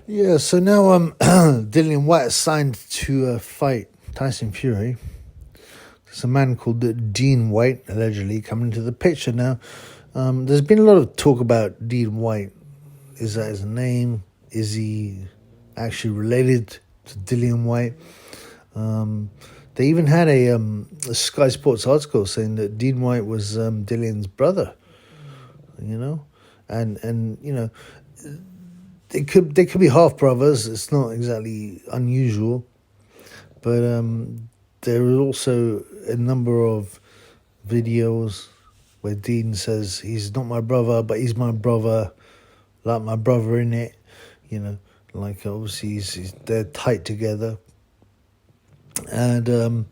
Yeah, so now Dillian Whyte signed to fight Tyson Fury. There's a man called Dean Whyte allegedly coming into the picture now. There's been a lot of talk about Dean Whyte. Is that his name? Is he actually related to Dillian Whyte? They even had a Sky Sports article saying that Dean Whyte was Dillian's brother. You know, and you know, they could be half brothers. It's not exactly unusual, but there are also a number of videos where Dean says he's not my brother, but he's my brother, like my brother in it. You know, like obviously they're tight together, and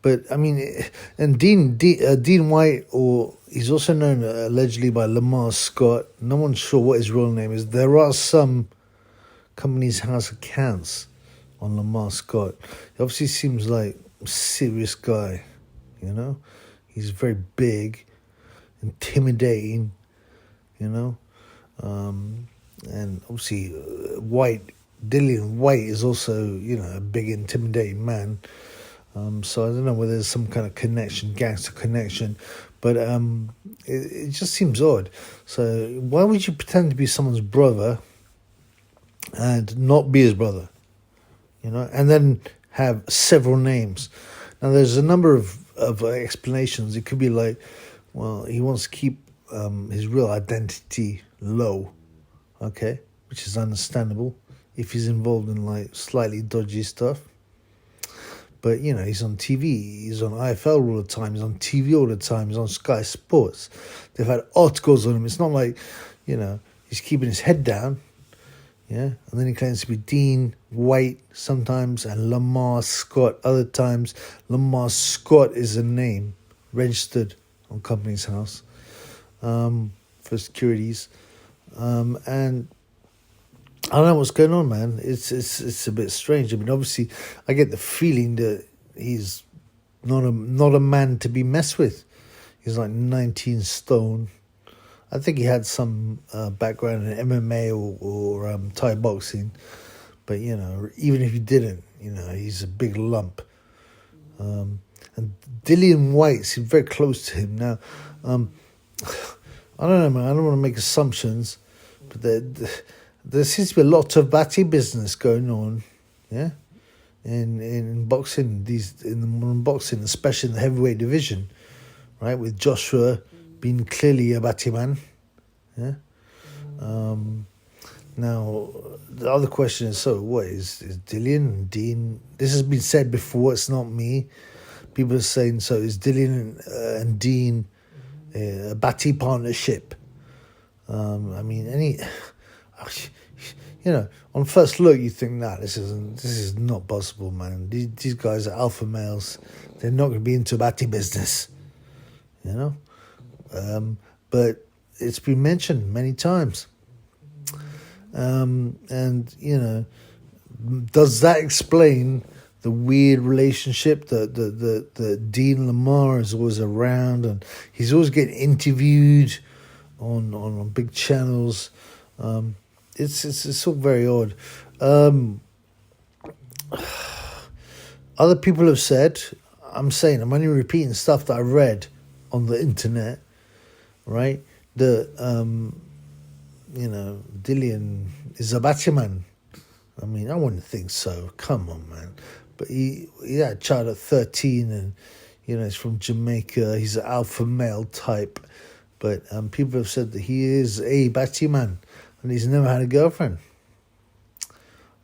but I mean, and Dean Whyte, or he's also known allegedly by Lemar Scott. No one's sure what his real name is. There are some company's house accounts on Lemar Scott. He obviously seems like a serious guy, you know. He's very big, intimidating, you know. And obviously Dillian Whyte is also, you know, a big intimidating man. So I don't know whether there's some kind of connection, gangster connection, but it just seems odd. So why would you pretend to be someone's brother and not be his brother, you know, and then have several names? Now there's a number of explanations. It could be like, well, he wants to keep his real identity low, okay, which is understandable if he's involved in like slightly dodgy stuff. But, you know, he's on TV, he's on IFL all the time, he's on TV all the time, he's on Sky Sports. They've had articles on him. It's not like, you know, he's keeping his head down, yeah? And then he claims to be Dean Whyte sometimes and Lemar Scott other times. Lemar Scott is a name registered on Company's House for securities. And I don't know what's going on, man. It's a bit strange. I mean, obviously, I get the feeling that he's not a man to be messed with. He's like 19 stone. I think he had some background in MMA or Thai boxing, but you know, even if he didn't, you know, he's a big lump. And Dillian Whyte seems very close to him now. I don't know, man. I don't want to make assumptions, but there seems to be a lot of Batty business going on, yeah, in boxing, in the modern boxing, especially in the heavyweight division, right? With Joshua being clearly a Batty man, yeah. Now the other question is, so what is Dillian and Dean? This has been said before. It's not me. People are saying, so is Dillian and Dean a Batty partnership? I mean, you know, on first look, you think, nah, this is not possible, man. These guys are alpha males. They're not going to be into Batty business, you know. But it's been mentioned many times. And, you know, does that explain the weird relationship that Dean Lemar is always around and he's always getting interviewed on big channels? It's all very odd. Other people have said, I'm only repeating stuff that I read on the internet, right? That, you know, Dillian is a Batman. I mean, I wouldn't think so. Come on, man. But he had a child at 13 and, you know, he's from Jamaica. He's an alpha male type. But people have said that he is a Batman and he's never had a girlfriend.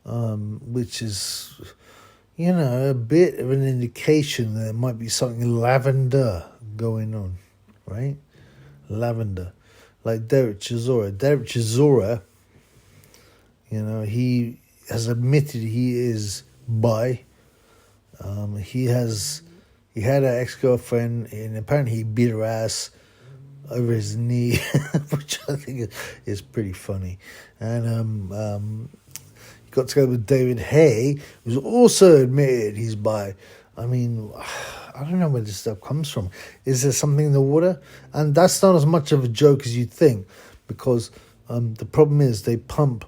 Which is, you know, a bit of an indication that there might be something lavender going on, right? Lavender. Like Derek Chisora. Derek Chisora, you know, he has admitted he is bi. He had an ex-girlfriend and apparently he beat her ass over his knee, which I think is pretty funny. And he got together with David Hay, who's also admitted he's bi. I mean, I don't know where this stuff comes from. Is there something in the water? And that's not as much of a joke as you'd think, because the problem is they pump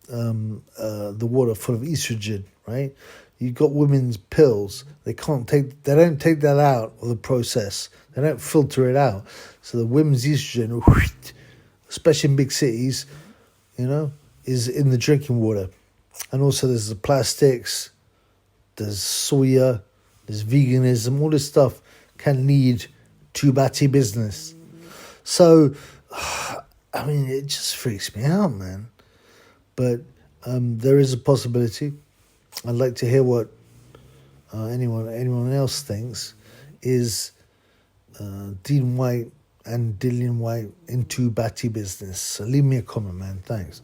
the water full of estrogen, right? You've got women's pills. They don't take that out of the process. They don't filter it out. So the women's estrogen, especially in big cities, is in the drinking water. And also there's the plastics, there's soya, there's veganism, all this stuff can lead to Batty business. So, it just freaks me out, man. But there is a possibility. I'd like to hear what anyone else thinks. Is Dean Whyte and Dillian Whyte into Batty business? So leave me a comment, man. Thanks.